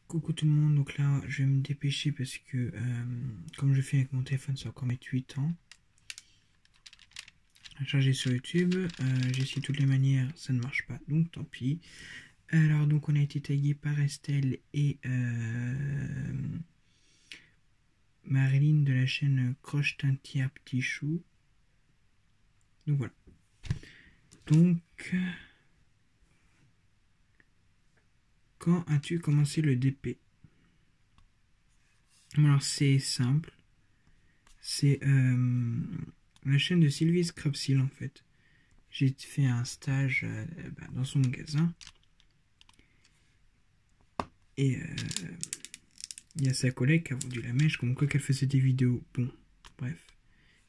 Coucou tout le monde, donc là je vais me dépêcher parce que comme je fais avec mon téléphone ça va encore mettre 8 ans. Charger sur YouTube, j'ai essayé de toutes les manières, ça ne marche pas, donc tant pis. Alors donc on a été tagué par Estelle et Marilyn de la chaîne Croche Tintière Petit Chou. Donc voilà. Donc quand as-tu commencé le DP? Alors c'est simple, c'est la chaîne de Sylvie Scrapsil en fait. J'ai fait un stage dans son magasin et il y a sa collègue qui a vendu la mèche comme quoi qu'elle faisait des vidéos. Bon, bref,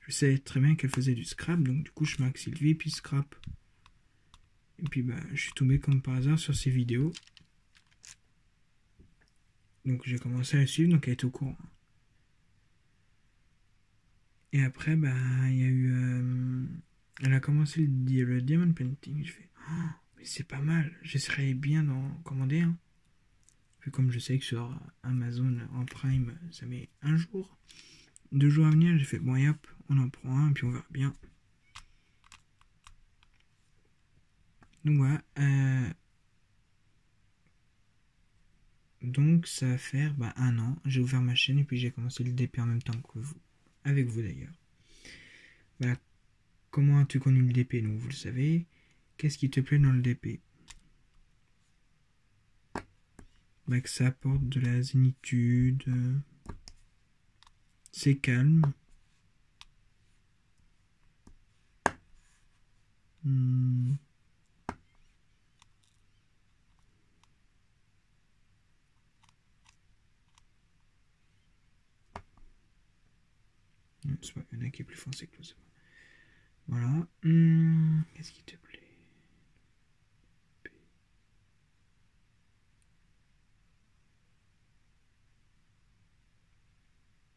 je savais très bien qu'elle faisait du scrap, donc du coup je marque Sylvie puis scrap. Et puis je suis tombé comme par hasard sur ses vidéos. Donc j'ai commencé à la suivre, donc elle était au courant. Et après, il y a eu... elle a commencé le diamond painting. Je fais, oh, mais c'est pas mal, j'essaierais bien d'en commander un. Puis comme je sais que sur Amazon en Prime, ça met un jour, 2 jours à venir, j'ai fait, bon, et hop, on en prend un, puis on verra bien. Donc voilà. Donc ça va faire 1 an. J'ai ouvert ma chaîne et puis j'ai commencé le DP en même temps que vous. Avec vous d'ailleurs. Comment as-tu connu le DP? Donc vous le savez. Qu'est-ce qui te plaît dans le DP? Que ça apporte de la zénitude. C'est calme. C'est pas, il y en a qui est plus foncé que l'autre. Voilà. Qu'est-ce qui te plaît?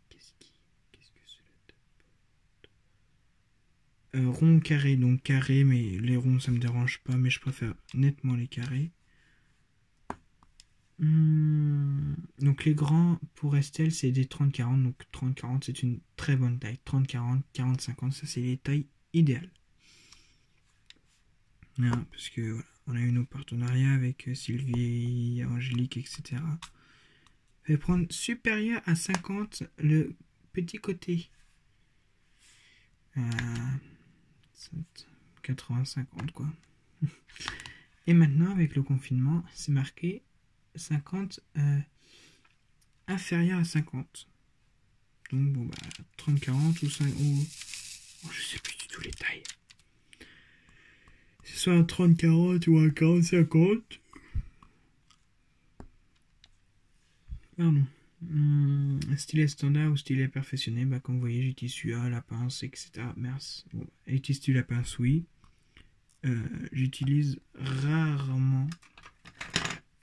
Qu'est-ce que cela t'apporte? Rond, carré, donc carré, mais les ronds ça me dérange pas, mais je préfère nettement les carrés. Donc les grands pour Estelle c'est des 30-40, donc 30-40 c'est une très bonne taille. 30-40, 40-50, ça c'est les tailles idéales. Parce que voilà, on a eu nos partenariats avec Sylvie, Angélique, etc. Je vais prendre supérieur à 50 le petit côté. 80-50 quoi. Et maintenant avec le confinement c'est marqué 50 inférieur à 50. Donc bon 30-40 ou 5 ou... Oh, je sais plus du tout les tailles. C'est soit un 30-40 ou un 40-50. Pardon. Stylet standard ou stylet perfectionné, comme vous voyez j'ai tissu à la pince, etc. Merci. Bon, et tissu la pince, oui. J'utilise rarement.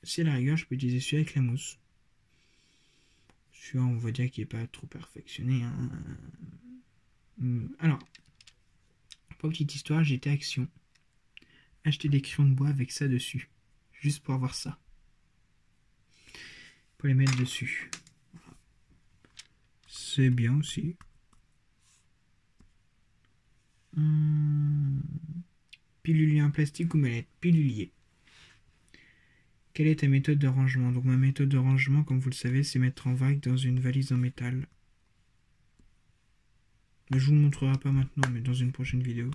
Si à la rigueur je peux utiliser celui avec la mousse. Celui-là on va dire qu'il n'est pas trop perfectionné. Alors, pour petite histoire, j'étais Action. Acheter des crayons de bois avec ça dessus. Juste pour avoir ça. Pour les mettre dessus. C'est bien aussi. Pilulier en plastique ou mallette? Pilulier. Quelle est ta méthode de rangement? Donc ma méthode de rangement, comme vous le savez, c'est mettre en vrac dans une valise en métal. Je vous le montrerai pas maintenant, mais dans une prochaine vidéo.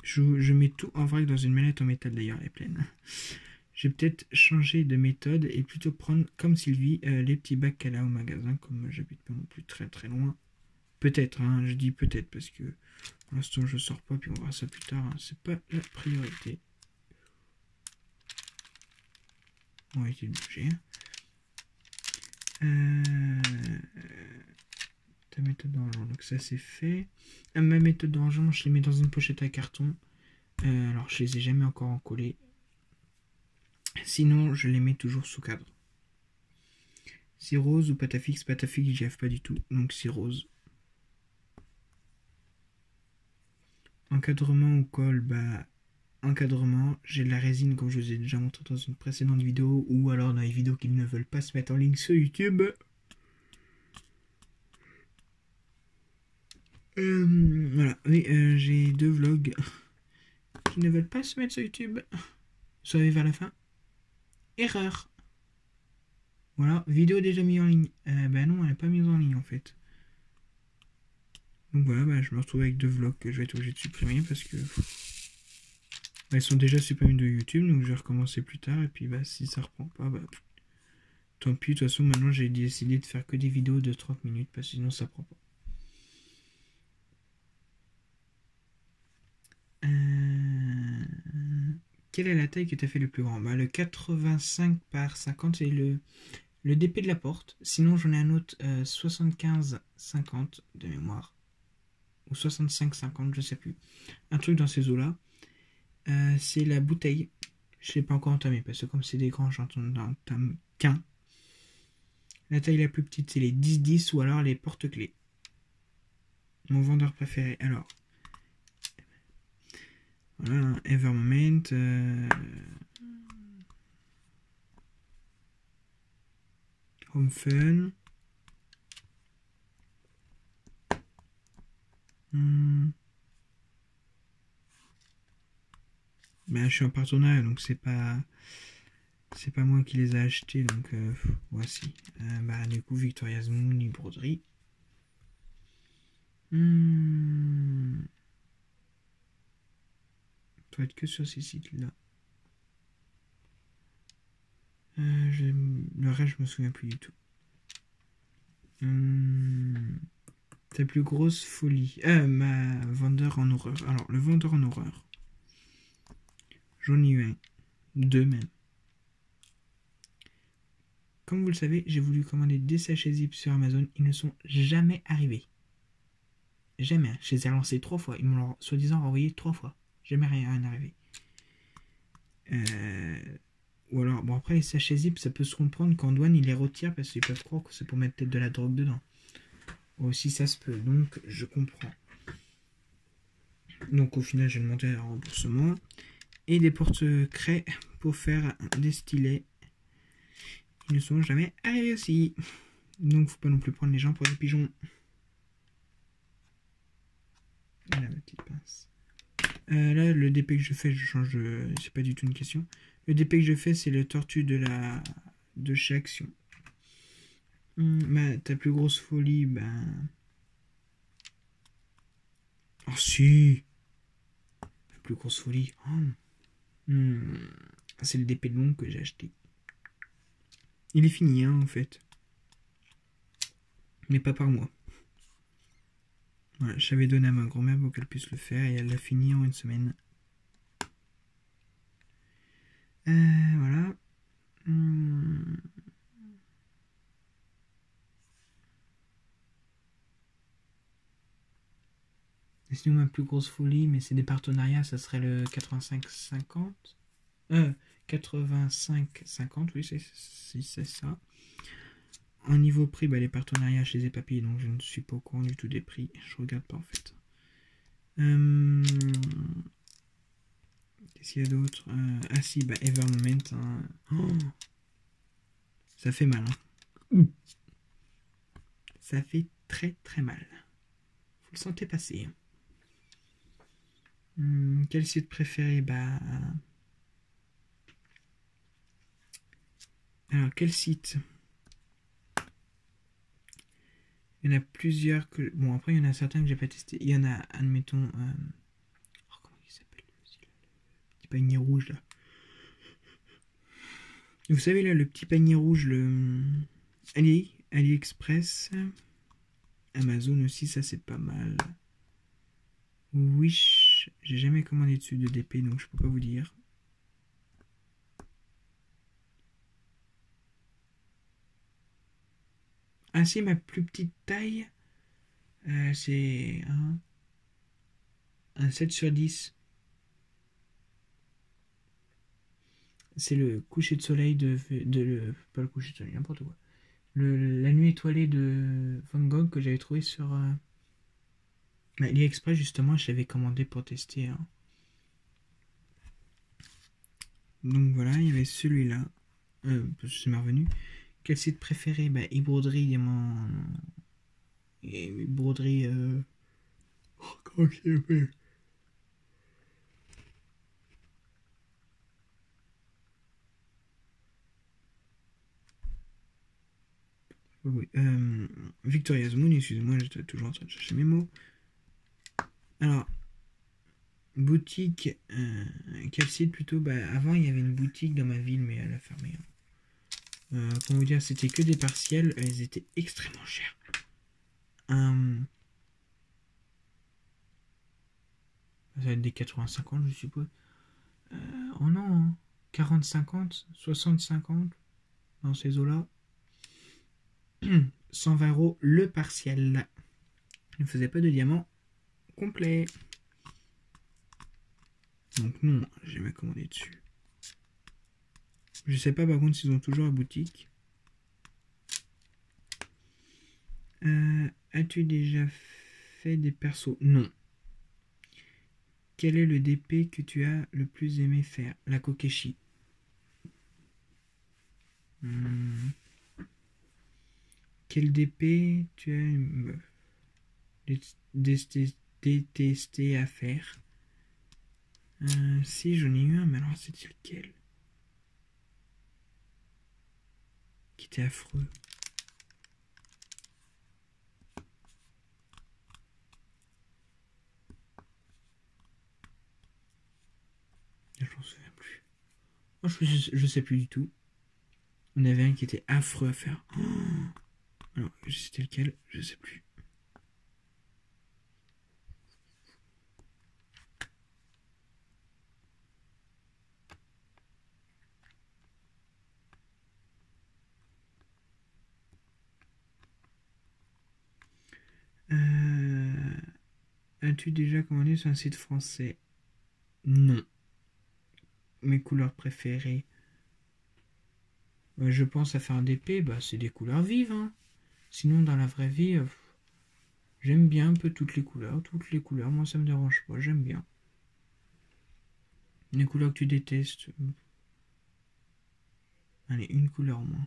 Je mets tout en vrac dans une mallette en métal, d'ailleurs, elle est pleine. Je vais peut-être changer de méthode et plutôt prendre, comme Sylvie, les petits bacs qu'elle a au magasin, comme j'habite pas non plus très très loin. Peut-être, je dis peut-être, parce que pour l'instant je sors pas, puis on verra ça plus tard, c'est pas la priorité. On va essayer de bouger. Ta méthode de rangement, donc ça c'est fait. Ma méthode de rangement, je les mets dans une pochette à carton. Alors je les ai jamais encore encollés. Sinon je les mets toujours sous cadre. Si rose ou pâte à fixe, j'y arrive pas du tout, donc si rose. Encadrement ou colle, encadrement, j'ai de la résine comme je vous ai déjà montré dans une précédente vidéo, ou alors dans les vidéos qui ne veulent pas se mettre en ligne sur YouTube. Voilà, oui, j'ai 2 vlogs qui ne veulent pas se mettre sur YouTube. Vous savez vers la fin. Erreur. Voilà, vidéo déjà mise en ligne. Ben non, elle n'est pas mise en ligne en fait. Donc voilà, je me retrouve avec 2 vlogs que je vais être obligé de supprimer parce que elles sont déjà supprimées de YouTube, donc je vais recommencer plus tard. Et puis si ça reprend pas, tant pis. De toute façon, maintenant j'ai décidé de faire que des vidéos de 30 minutes parce que sinon ça prend pas. Quelle est la taille que tu as fait le plus grand? Le 85 par 50, c'est le DP de la porte. Sinon, j'en ai un autre 75-50 de mémoire. Ou 65-50, je sais plus. Un truc dans ces eaux-là. C'est la bouteille. Je ne l'ai pas encore entamé parce que comme c'est des grands, j'en entame qu'un. La taille la plus petite, c'est les 10-10 ou alors les porte-clés. Mon vendeur préféré. Alors, voilà, Evermoment. Home Fun. Je suis en partenariat, donc c'est pas moi qui les ai achetés, donc voici. Du coup, Victoria's Moon, broderie. Ça doit être que sur ces sites-là. Le reste, je me souviens plus du tout. Ta plus grosse folie. Ma vendeur en horreur. Alors, le vendeur en horreur. J'en ai eu un. 2 même. Comme vous le savez, j'ai voulu commander des sachets zip sur Amazon. Ils ne sont jamais arrivés. Jamais. Je les ai relancés 3 fois. Ils m'ont soi-disant renvoyé 3 fois. Jamais rien arrivé. Ou alors, bon, après les sachets zip, ça peut se comprendre qu'en douane, ils les retirent parce qu'ils peuvent croire que c'est pour mettre peut-être de la drogue dedans. Aussi, ça se peut. Donc, je comprends. Donc, au final, j'ai demandé un remboursement. Et des porte-craies pour faire des stylets. Ils ne sont jamais arrivés aussi. Donc, faut pas non plus prendre les gens pour des pigeons. Voilà ma petite pince. Là, le DP que je fais, je change. C'est pas du tout une question. Le DP que je fais, c'est le tortue de chez Action. Ta plus grosse folie, Oh si. La plus grosse folie. C'est le DP de l'ongle que j'ai acheté. Il est fini, en fait. Mais pas par moi. Voilà, j'avais donné à ma grand-mère pour qu'elle puisse le faire et elle l'a fini en une semaine. Voilà. Et sinon, ma plus grosse folie, mais c'est des partenariats, ça serait le 85-50. 85-50, oui, c'est ça. En niveau prix, les partenariats chez Zepapi, donc je ne suis pas au courant du tout des prix. Je regarde pas en fait. Qu'est-ce qu'il y a d'autre? Ah si, Evermoment. Ça fait mal. Ça fait très très mal. Vous le sentez passer. Quel site préféré? Alors, quel site? Il y en a plusieurs que... Bon, après, il y en a certains que j'ai pas testé. Il y en a, admettons... comment il s'appelle? Le petit panier rouge, là. Vous savez, là, le petit panier rouge, le... AliExpress. Amazon aussi, ça, c'est pas mal. Wish, j'ai jamais commandé dessus de DP, donc je peux pas vous dire. Ah si, ma plus petite taille, c'est un 7/10. C'est le coucher de soleil pas le coucher de soleil, n'importe quoi. La nuit étoilée de Van Gogh que j'avais trouvé sur AliExpress, justement, je l'avais commandé pour tester. Donc voilà, il y avait celui-là. Parce que c'est m'est revenu. Quel site préféré? Bah, e-broderie, diamant. Et broderie. Oh, comment il s'appelle? Oui. Victoria's Moon, excusez-moi, j'étais toujours en train de chercher mes mots. Alors, boutique. Quel site plutôt? Bah, avant, il y avait une boutique dans ma ville, mais elle a fermé. Comment vous dire, c'était que des partiels, elles étaient extrêmement chères. Ça va être des 80-50, je suppose. Oh non, 40-50, 60-50, dans ces eaux-là. 120 € le partiel. Il ne faisait pas de diamant complet. Donc non, j'ai jamais commandé dessus. Je sais pas par contre s'ils ont toujours la boutique. As-tu déjà fait des persos? Non. Quel est le DP que tu as le plus aimé faire? La Kokeshi. Quel DP tu as détesté à faire? Si, j'en ai eu un, mais alors c'était lequel? Qui était affreux. Je m'en souviens plus. Oh, je sais plus du tout. On avait un qui était affreux à faire. Oh, alors, c'était lequel? Je sais plus. As-tu déjà commandé sur un site français? Non. Mes couleurs préférées? Je pense à faire un DP, bah, c'est des couleurs vives. Hein. Sinon, dans la vraie vie, j'aime bien un peu toutes les couleurs. Toutes les couleurs, moi, ça me dérange pas. J'aime bien. Les couleurs que tu détestes. Allez, une couleur au moins.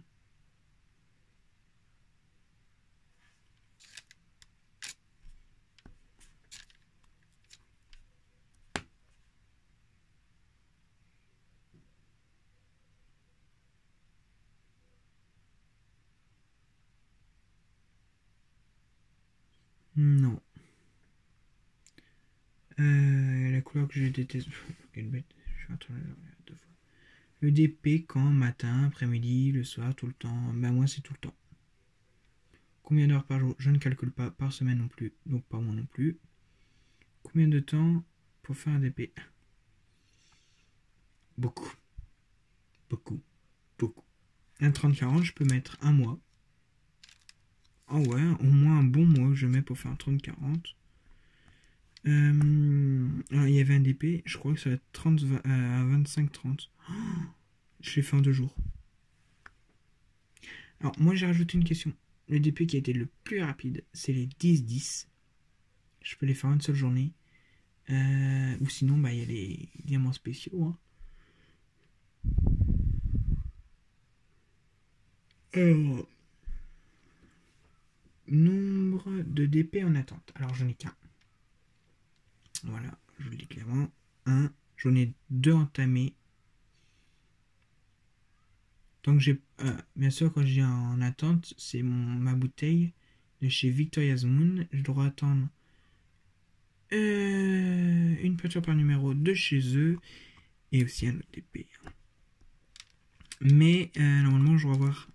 Non. La couleur que je déteste. Quelle bête. Je suis en train de le regarder 2 fois. Le DP quand? Matin, après-midi, le soir, tout le temps. Bah, moi, c'est tout le temps. Combien d'heures par jour? Je ne calcule pas. Par semaine non plus. Donc, par mois non plus. Combien de temps pour faire un DP? Beaucoup. Beaucoup. Beaucoup. Un 30-40, je peux mettre un mois. Oh ouais, au moins un bon mois que je mets pour faire un 30-40. Alors, il y avait un DP, je crois que ça va être 30 à 25-30. Oh, je l'ai fait en 2 jours. Alors, moi j'ai rajouté une question. Le DP qui a été le plus rapide, c'est les 10-10. Je peux les faire en une seule journée. Ou sinon, bah, il y a les diamants spéciaux. Hein. Alors, nombre de DP en attente. Alors, j'en ai qu'un. Voilà, je vous le dis clairement. Un, j'en ai 2 entamés. Donc j'ai, bien sûr, quand j'ai en attente, c'est ma bouteille de chez Victoria's Moon. Je dois attendre une peinture par numéro de chez eux et aussi un autre DP. Mais normalement, je dois avoir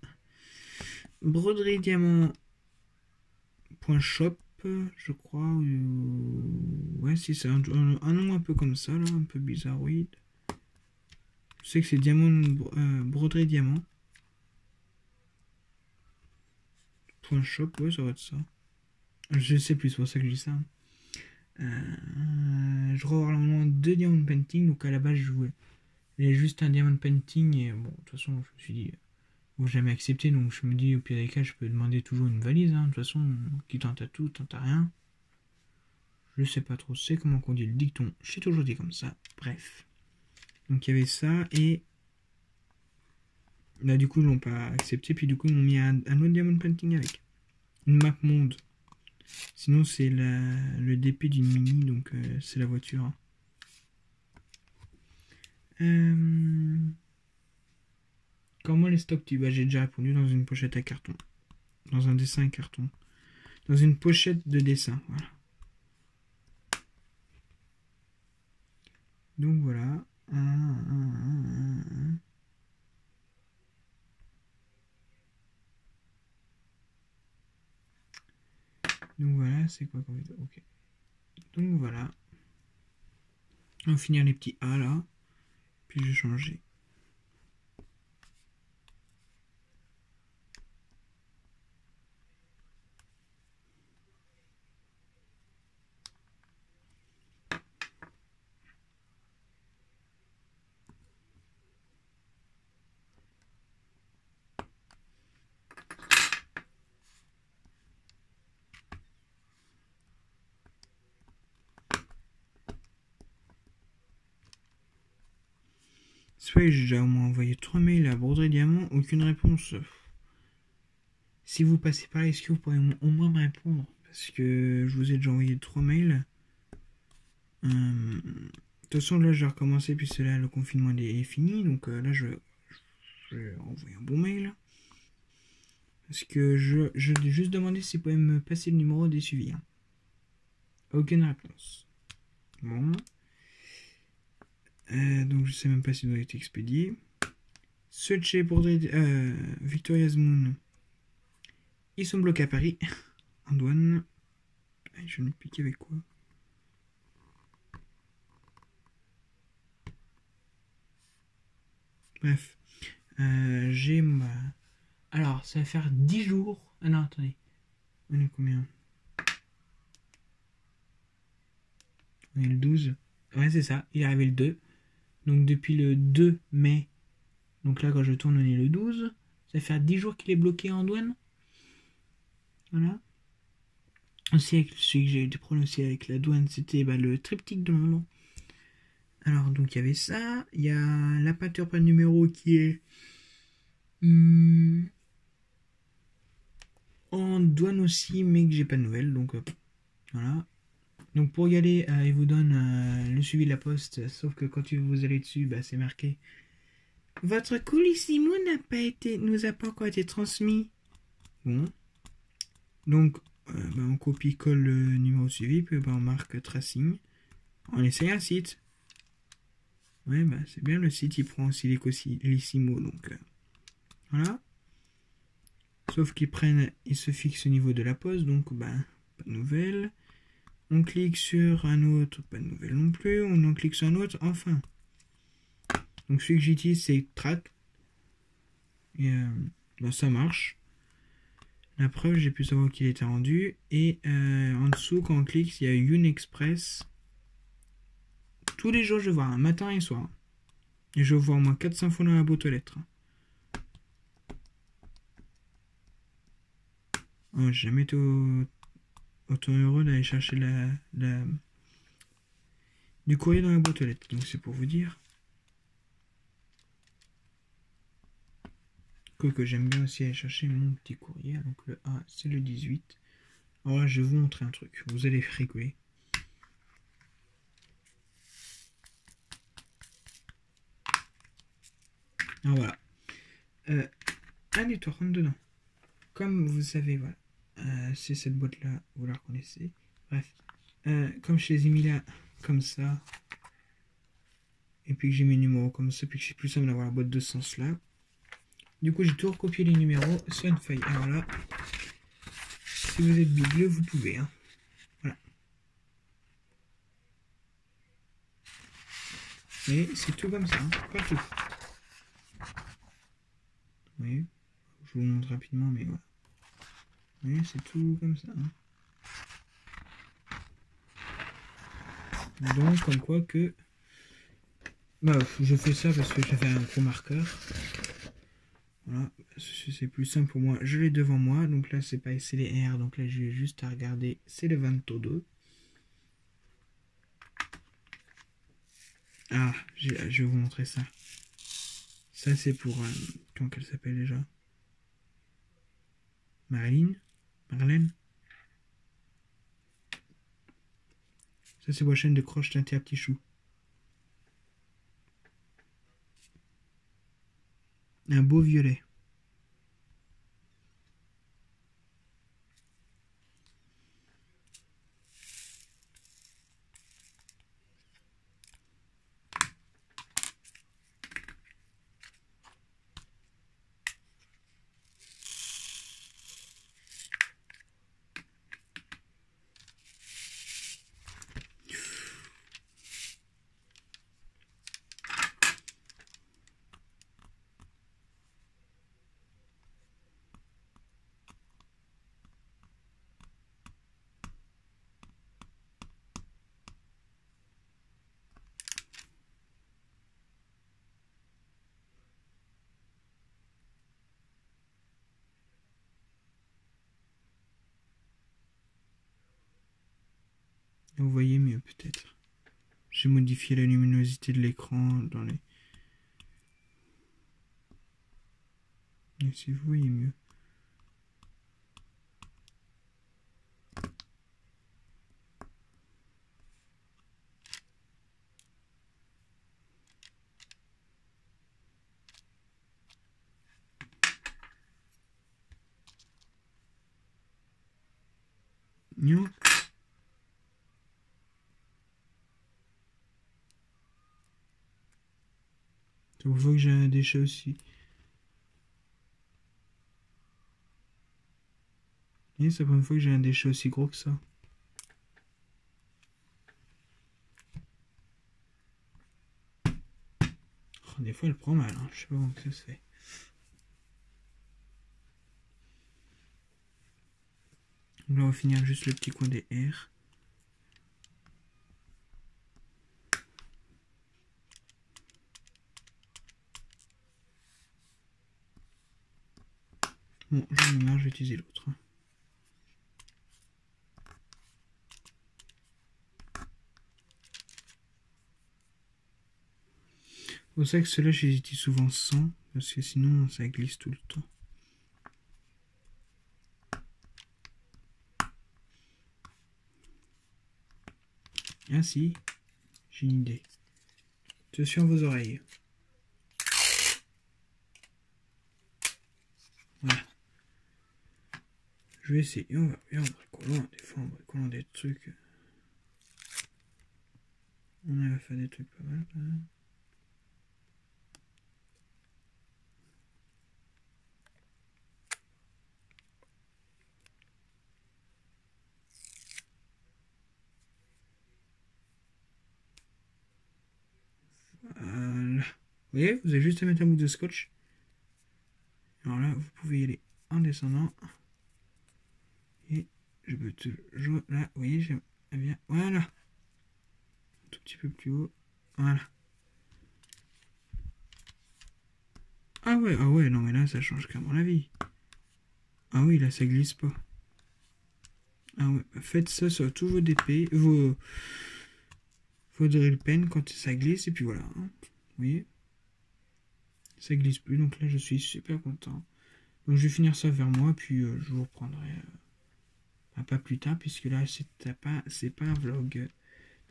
broderie diamant.shop, je crois. Ouais, si c'est un nom un peu comme ça, là, un peu bizarroïde. Je sais que c'est broderie diamant. .shop, ouais, ça va être ça. Je sais plus, c'est pour ça que je dis ça. Je revois normalement 2 diamond painting, donc à la base je voulais juste un diamond painting et bon, de toute façon je me suis dit, bon, jamais accepté, donc je me dis au pire des cas je peux demander toujours une valise, hein. De toute façon, qui tente à tout, tente à rien. Je sais pas trop, c'est comment qu'on dit le dicton, j'ai toujours dit comme ça, bref. Donc il y avait ça et Là, du coup, ils l'ont pas accepté. Puis, du coup, ils m'ont mis un autre diamond painting avec. Une map monde. Sinon, c'est le DP d'une mini. Donc, c'est la voiture. Comment les stocks tu? Bah, j'ai déjà répondu dans une pochette à carton. Dans un dessin à carton. Dans une pochette de dessin. Voilà. Donc, voilà. Donc voilà, c'est quoi comme vidéo? Ok. Donc voilà. On va finir les petits A là. Puis je vais changer. Soit j'ai déjà au moins envoyé 3 mails à Broderie Diamant, aucune réponse. Si vous passez par là, est-ce que vous pourrez au moins me répondre? Parce que je vous ai déjà envoyé 3 mails. De toute façon, là, je vais recommencer, puisque là, le confinement est fini. Donc là, je vais envoyer un bon mail. Parce que je vais juste demander si vous pouvez me passer le numéro des suivis. Hein. Aucune réponse. Bon. Donc je sais même pas s'il doit être expédié. Searcher pour Victoria's Moon. Ils sont bloqués à Paris. En douane. Je vais me piquer avec quoi? Bref. J'ai ma... Alors, ça va faire 10 jours. Ah non, attendez. On est combien? On est le 12. Ouais, c'est ça. Il est arrivé le 2. Donc depuis le 2 mai. Donc là, quand je tourne, on est le 12. Ça fait 10 jours qu'il est bloqué en douane. Voilà. Aussi, avec celui que j'ai eu des problèmes aussi avec la douane, c'était le triptyque de mon nom. Alors, donc il y avait ça. Il y a la peinture pas de numéro qui est en douane aussi, mais que j'ai pas de nouvelles. Donc voilà. Donc pour y aller, il vous donne le suivi de la poste. Sauf que quand vous allez dessus, c'est marqué: votre coulissimo nous a pas encore été transmis. Bon. Donc on copie-colle le numéro suivi, puis on marque tracing. On essaye un site. Ouais, c'est bien, le site il prend aussi les colissimo, donc voilà. Sauf ils se fixent au niveau de la poste, donc pas de nouvelles. On clique sur un autre, pas de nouvelles non plus. On en clique sur un autre, enfin. Donc celui que j'utilise c'est Track. Et ça marche. La preuve, j'ai pu savoir qu'il était rendu. Et en dessous, quand on clique, il y a Unexpress. Tous les jours, je vois un matin et soir. Et je vois au moins 400 fois dans la boîte aux lettres. Oh, j'ai jamais été autant heureux d'aller chercher du courrier dans la boîte aux lettres. Donc c'est pour vous dire. Que j'aime bien aussi aller chercher mon petit courrier. Donc le A, c'est le 18. Alors là, je vais vous montrer un truc. Vous allez rigoler. Alors voilà. Allez, toi, rentre dedans. Comme vous savez, voilà. C'est cette boîte-là, vous la reconnaissez. Bref. Comme je les ai mis là, comme ça. Et puis que j'ai mes numéros comme ça. Puis que c'est plus simple d'avoir la boîte de ce sens-là. Du coup, j'ai tout recopié les numéros sur une feuille. Alors là, si vous êtes bigleux, vous pouvez. Hein. Voilà. Et c'est tout comme ça, hein, partout. Vous voyez, je vous montre rapidement, mais voilà. Vous voyez, c'est tout comme ça. Hein. Donc, comme quoi que... je fais ça parce que j'avais un gros marqueur. Voilà, c'est plus simple pour moi. Je l'ai devant moi, donc là, c'est pas SLR, donc là, j'ai juste à regarder. C'est le 22. Ah, je vais vous montrer ça. Ça, c'est pour Comment qu'elle s'appelle déjà? Marlène? Ça, c'est ma chaîne de croche teintée à petit chou. Un beau violet. Vous voyez mieux peut-être. J'ai modifié la luminosité de l'écran dans les... Et si vous voyez mieux. Non. Ça vous voit que j'ai un déchet aussi. Et c'est la première fois que j'ai un déchet aussi gros que ça. Oh, des fois elle prend mal, hein. Je sais pas comment ça se fait. Là on va finir juste le petit coin des R. Bon, j'en ai marre, je vais utiliser l'autre. C'est pour ça que ceux-là, je les utilise souvent sans, parce que sinon, ça glisse tout le temps. Ah si, j'ai une idée. Attention à vos oreilles. Voilà. Je vais essayer, on va bien en bricolant, des fois en bricolant des trucs. On a fait des trucs pas mal quand même. Voilà. Vous voyez, vous avez juste à mettre un bout de scotch. Alors là, vous pouvez y aller en descendant. Et je peux toujours... Là, vous voyez, j'aime bien. Voilà. Un tout petit peu plus haut. Voilà. Ah ouais, non mais là, ça change carrément la vie. Ah oui, là, ça glisse pas. Ah ouais, faites ça sur tous vos DP, vos drill pen quand ça glisse, et puis voilà. Hein. Vous voyez, ça glisse plus, donc là je suis super content. Donc je vais finir ça vers moi, puis je vous reprendrai pas plus tard, puisque là c'est pas un vlog.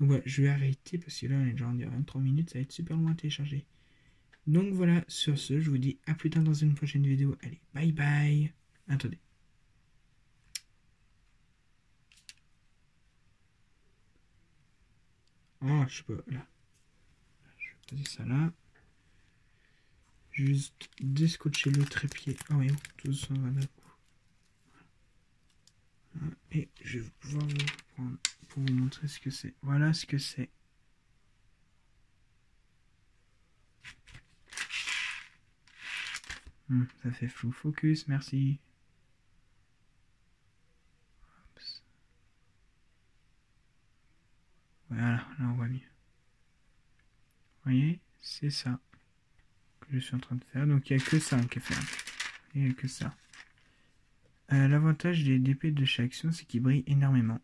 Donc voilà, je vais arrêter, parce que là on est déjà en 23 minutes, ça va être super loin à télécharger. Donc voilà, sur ce, je vous dis à plus tard dans une prochaine vidéo. Allez, bye bye. Attendez. Oh, je sais pas, là. Je vais poser ça là. Juste descotcher le trépied. Ah oui, tout ça va d'un coup. Voilà. Et je vais pouvoir vous prendre pour vous montrer ce que c'est. Voilà ce que c'est. Ça fait flou focus, merci. Oups. Voilà, là on voit mieux. Vous voyez, c'est ça que je suis en train de faire. Donc il n'y a que ça qui est fait. Il n'y a que ça. L'avantage des DP de chaque action, c'est qu'ils brillent énormément.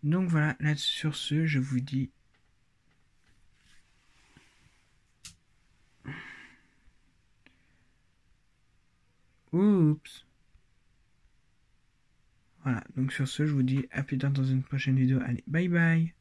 Donc voilà, là sur ce, je vous dis Oups. Voilà, donc sur ce, je vous dis à plus tard dans une prochaine vidéo. Allez, bye bye.